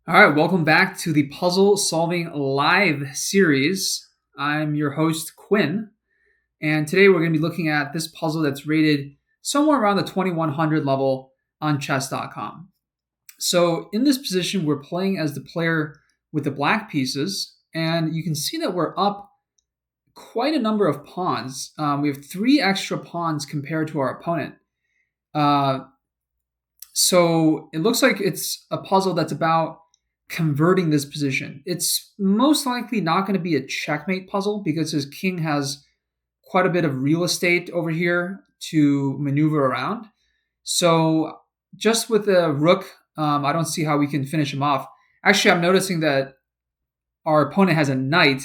All right, welcome back to the Puzzle Solving Live series. I'm your host, Quinn, and today we're going to be looking at this puzzle that's rated somewhere around the 2100 level on chess.com. So, in this position, we're playing as the player with the black pieces, and you can see that we're up quite a number of pawns. We have 3 extra pawns compared to our opponent. So, it looks like it's a puzzle that's about converting this position. It's most likely not going to be a checkmate puzzle because his king has quite a bit of real estate over here to maneuver around. So just with the rook, I don't see how we can finish him off. Actually, I'm noticing that our opponent has a knight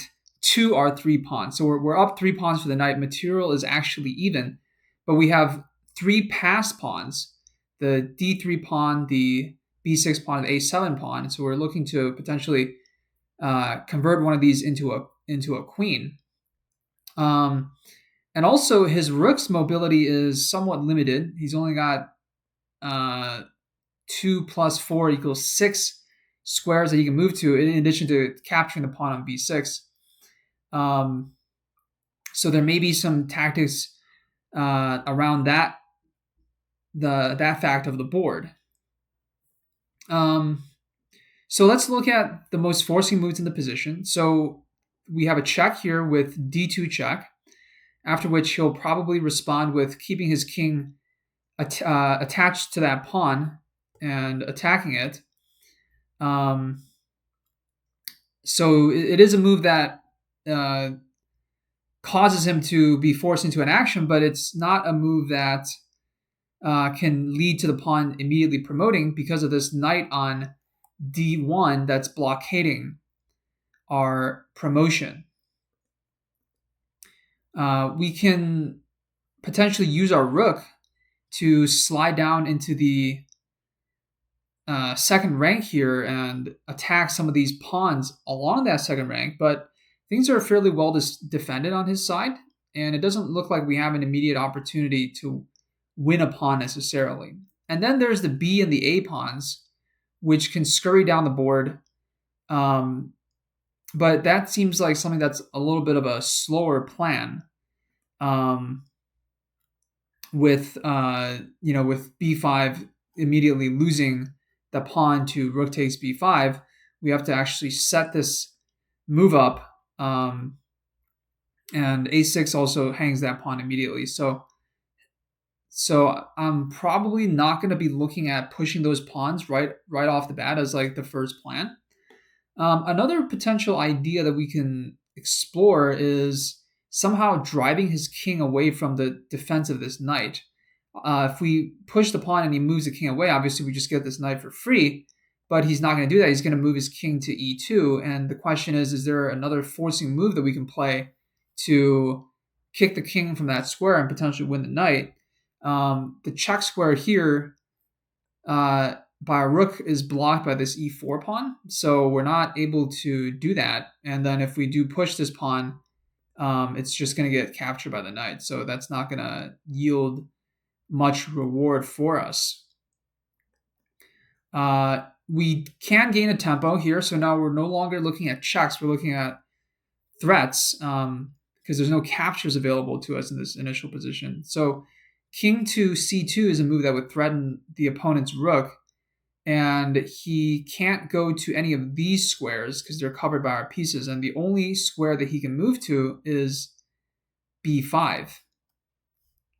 to our 3 pawns. So we're up 3 pawns for the knight. Material is actually even, but we have 3 passed pawns, the d3 pawn, the b6 pawn, and the a7 pawn. So we're looking to potentially convert one of these into a queen. And also his rook's mobility is somewhat limited. He's only got 2 plus 4 equals 6 squares that he can move to, in addition to capturing the pawn on b6. So there may be some tactics around that fact of the board. So let's look at the most forcing moves in the position. So we have a check here with d2 check, after which he'll probably respond with keeping his king attached to that pawn and attacking it. So it is a move that causes him to be forced into an action, but it's not a move that can lead to the pawn immediately promoting because of this knight on d1 that's blockading our promotion. We can potentially use our rook to slide down into the second rank here and attack some of these pawns along that second rank, but things are fairly well defended on his side, and it doesn't look like we have an immediate opportunity to win a pawn necessarily. And then there's the b and the a pawns, which can scurry down the board, but that seems like something that's a little bit of a slower plan. With b5 immediately losing the pawn to rook takes b5, we have to actually set this move up, and a6 also hangs that pawn immediately. So I'm probably not going to be looking at pushing those pawns right off the bat as like the first plan. Another potential idea that we can explore is somehow driving his king away from the defense of this knight. If we push the pawn and he moves the king away, obviously we just get this knight for free, but he's not going to do that. He's going to move his king to e2, and the question is there another forcing move that we can play to kick the king from that square and potentially win the knight? The check square here by a rook is blocked by this e4 pawn, so we're not able to do that. And then if we do push this pawn, it's just going to get captured by the knight, so that's not going to yield much reward for us. We can gain a tempo here, so now we're no longer looking at checks, we're looking at threats, because there's no captures available to us in this initial position. So king to c2 is a move that would threaten the opponent's rook, and he can't go to any of these squares because they're covered by our pieces, and the only square that he can move to is b5.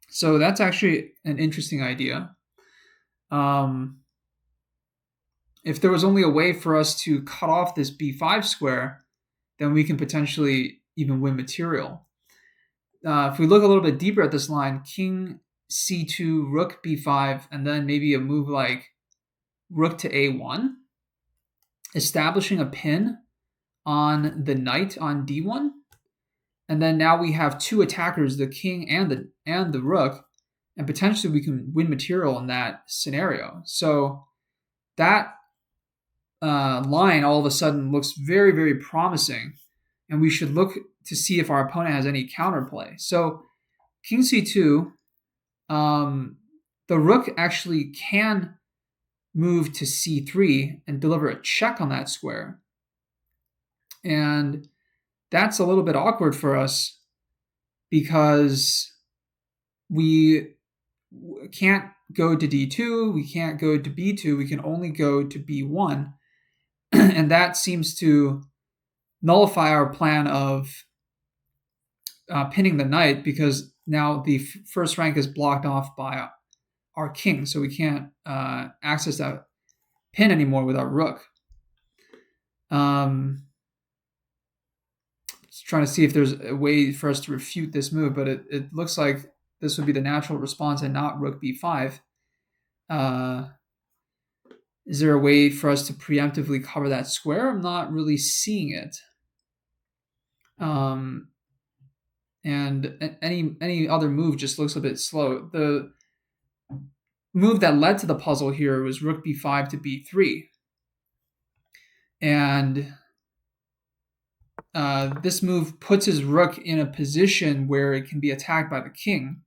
So that's actually an interesting idea. If there was only a way for us to cut off this b5 square, then we can potentially even win material. If we look a little bit deeper at this line, king c2, rook b5, and then maybe a move like rook to a1, establishing a pin on the knight on d1, and then now we have 2 attackers, the king and the rook, and potentially we can win material in that scenario. So that line all of a sudden looks very, very promising, and we should look to see if our opponent has any counterplay. So king c2, the rook actually can move to c3 and deliver a check on that square. And that's a little bit awkward for us because we can't go to d2, we can't go to b2, we can only go to b1. And that seems to nullify our plan of pinning the knight, because now the first rank is blocked off by our king, so we can't access that pin anymore with our rook. Just trying to see if there's a way for us to refute this move, but it looks like this would be the natural response and not rook b5. Is there a way for us to preemptively cover that square? I'm not really seeing it. And any other move just looks a bit slow. The move that led to the puzzle here was rook b5 to b3. And this move puts his rook in a position where it can be attacked by the king.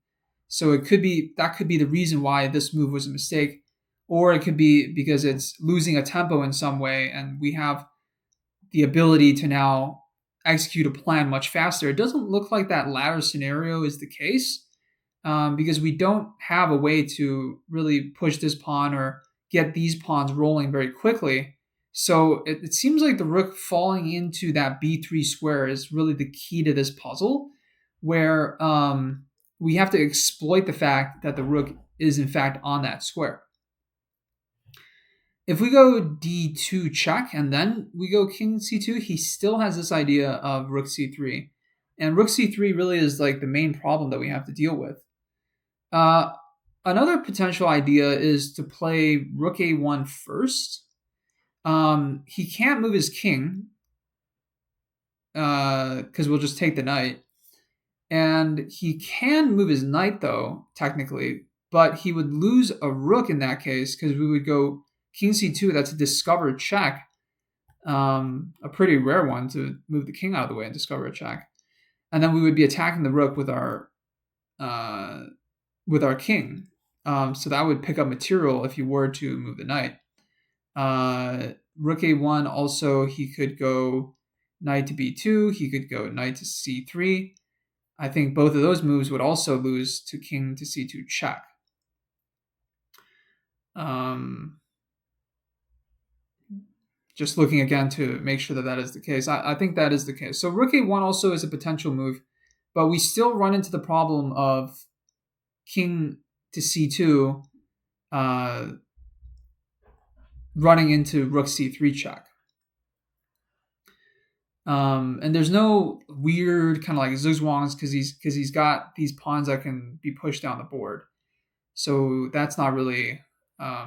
So that could be the reason why this move was a mistake, or it could be because it's losing a tempo in some way, and we have the ability to now execute a plan much faster. It doesn't look like that latter scenario is the case, because we don't have a way to really push this pawn or get these pawns rolling very quickly. So it seems like the rook falling into that b3 square is really the key to this puzzle, where we have to exploit the fact that the rook is in fact on that square. If we go d2 check and then we go king c2, he still has this idea of rook c3. And rook c3 really is like the main problem that we have to deal with. Another potential idea is to play rook a1 first. He can't move his king because we'll just take the knight. And he can move his knight, though, technically, but he would lose a rook in that case, because we would go king c2. That's a discovered check, a pretty rare one to move the king out of the way and discover a check. And then we would be attacking the rook with our king. So that would pick up material if you were to move the knight. Rook a1 also, he could go knight to b2. He could go knight to c3. I think both of those moves would also lose to king to c2 check. Just looking again to make sure that that is the case. I think that is the case. So rook a1 also is a potential move, but we still run into the problem of king to c2 running into rook c3 check. And there's no weird kind of like zugzwangs because he's got these pawns that can be pushed down the board. So that's not really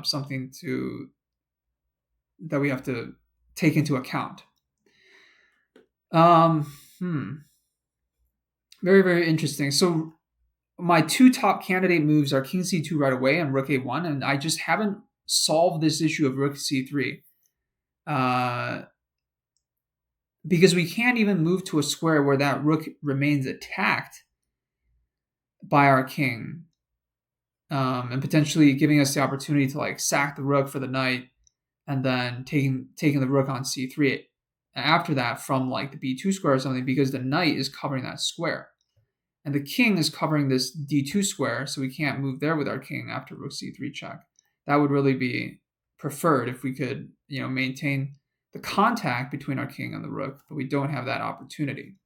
something that we have to take into account. Very, very interesting. So my two top candidate moves are king c2 right away and rook a1, and I just haven't solved this issue of rook c3. Because we can't even move to a square where that rook remains attacked by our king, and potentially giving us the opportunity to like sack the rook for the knight, and then taking the rook on c3 after that from like the b2 square or something, because the knight is covering that square, and the king is covering this d2 square, so we can't move there with our king after rook c3 check. That would really be preferred if we could, maintain the contact between our king and the rook, but we don't have that opportunity.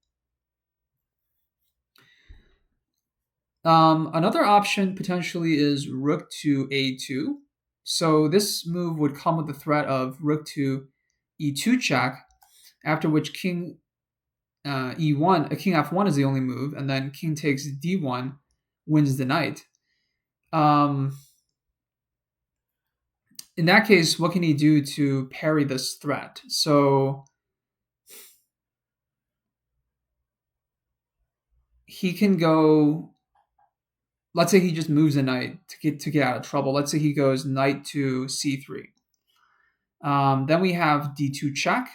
Another option potentially is rook to a2. So this move would come with the threat of rook to e2 check, after which king e1, king f1 is the only move, and then king takes d1 wins the knight. In that case, what can he do to parry this threat? So he can go, let's say he just moves a knight to get out of trouble. Let's say he goes knight to c3. Then we have d2 check.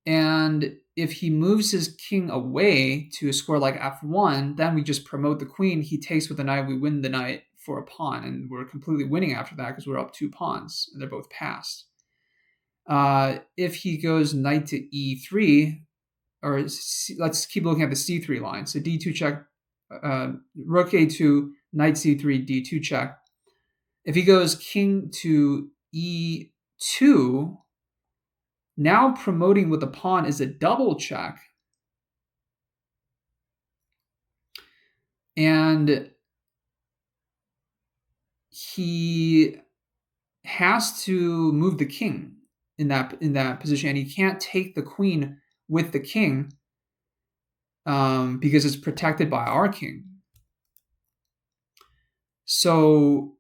And if he moves his king away to a square like f1, then we just promote the queen. He takes with the knight. We win the knight for a pawn, and we're completely winning after that because we're up 2 pawns, and they're both passed. If he goes knight to e3, or let's keep looking at the c3 line. So d2 check, rook a2, knight c3, d2 check. If he goes king to e2, now promoting with the pawn is a double check. And he has to move the king in that position, and he can't take the queen with the king because it's protected by our king. So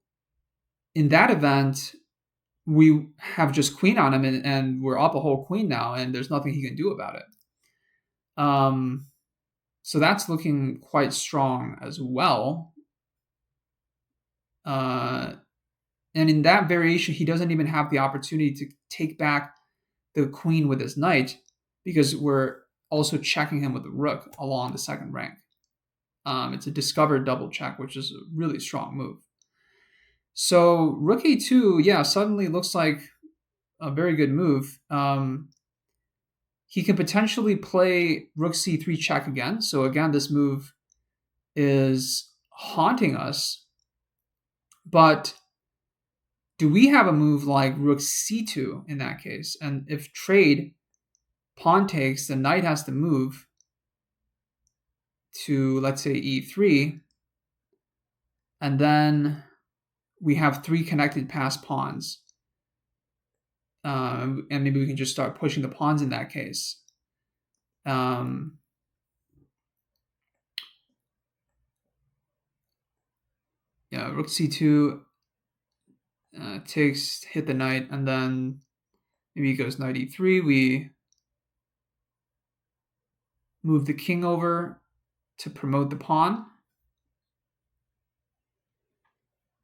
in that event, we have just queen on him, and we're up a whole queen now, and there's nothing he can do about it. So that's looking quite strong as well. And in that variation, he doesn't even have the opportunity to take back the queen with his knight because we're also checking him with the rook along the second rank. It's a discovered double check, which is a really strong move. So rook a2, yeah, suddenly looks like a very good move. He can potentially play rook c3 check again. So again, this move is haunting us. But do we have a move like rook c2 in that case? And if trade, pawn takes, the knight has to move to, let's say, e3. And then we have 3 connected passed pawns. And maybe we can just start pushing the pawns in that case. Rook c2 takes, hit the knight, and then maybe he goes knight e3. We move the king over to promote the pawn.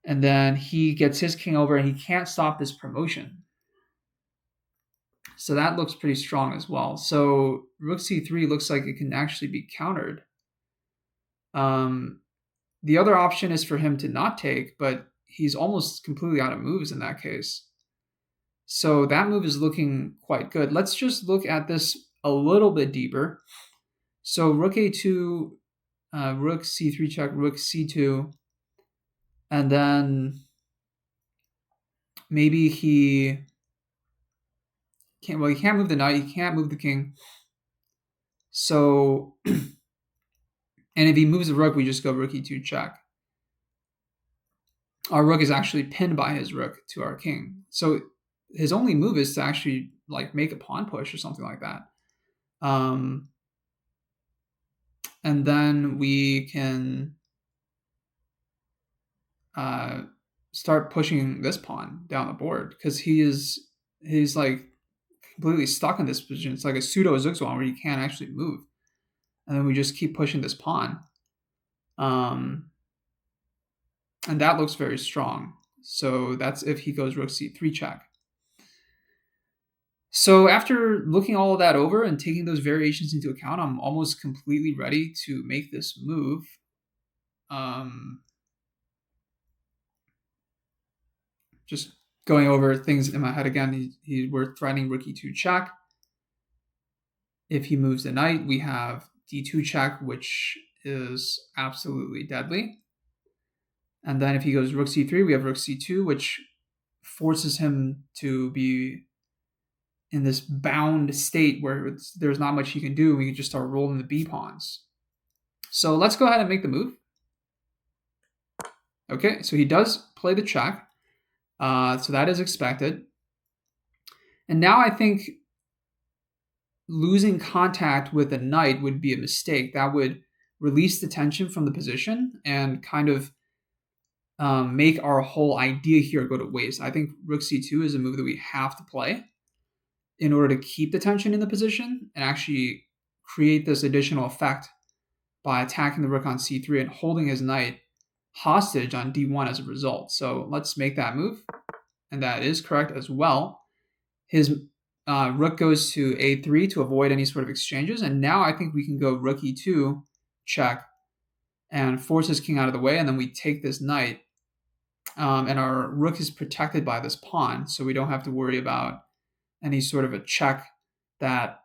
And then he gets his king over, and he can't stop this promotion. So that looks pretty strong as well. So rook c3 looks like it can actually be countered. The other option is for him to not take, but he's almost completely out of moves in that case. So that move is looking quite good. Let's just look at this a little bit deeper. So rook a2, rook c3 check, rook c2, and then maybe he can't move the knight, he can't move the king. So, and if he moves the rook, we just go rook e2 check. Our rook is actually pinned by his rook to our king. So his only move is to actually like make a pawn push or something like that. And then we can start pushing this pawn down the board because he's like completely stuck in this position. It's like a pseudo zugzwang where he can't actually move. And then we just keep pushing this pawn. And that looks very strong. So that's if he goes rook c3 check. So after looking all of that over and taking those variations into account, I'm almost completely ready to make this move. Just going over things in my head again, we're threatening rook e2 check. If he moves the knight, we have d2 check, which is absolutely deadly. And then if he goes rook c3, we have rook c2, which forces him to be in this bound state where there's not much he can do. We can just start rolling the b pawns. So let's go ahead and make the move. Okay, so he does play the check. So that is expected. And now I think losing contact with a knight would be a mistake. That would release the tension from the position and kind of make our whole idea here go to waste. I think rook c2 is a move that we have to play in order to keep the tension in the position and actually create this additional effect by attacking the rook on c3 and holding his knight hostage on d1 as a result. So let's make that move. And that is correct as well. His rook goes to a3 to avoid any sort of exchanges. And now I think we can go rook e2 check and force his king out of the way. And then we take this knight and our rook is protected by this pawn, so we don't have to worry about any sort of a check that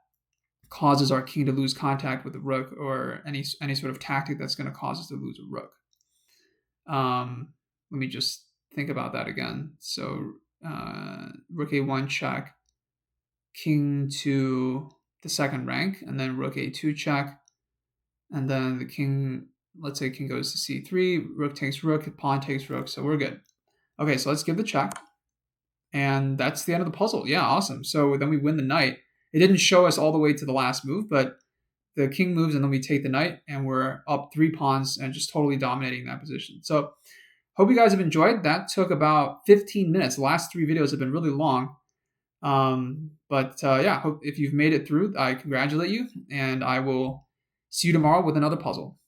causes our king to lose contact with the rook, or any sort of tactic that's going to cause us to lose a rook. Let me just think about that again. So rook a1 check, king to the second rank, and then rook a2 check, and then the king, let's say king goes to c3, rook takes rook, pawn takes rook, so we're good. Okay, so let's give the check, and that's the end of the puzzle. Yeah, awesome. So then we win the knight. It didn't show us all the way to the last move, but the king moves and then we take the knight, and we're up 3 pawns and just totally dominating that position. So hope you guys have enjoyed. That took about 15 minutes. The last 3 videos have been really long. But yeah, hope if you've made it through, I congratulate you, and I will see you tomorrow with another puzzle.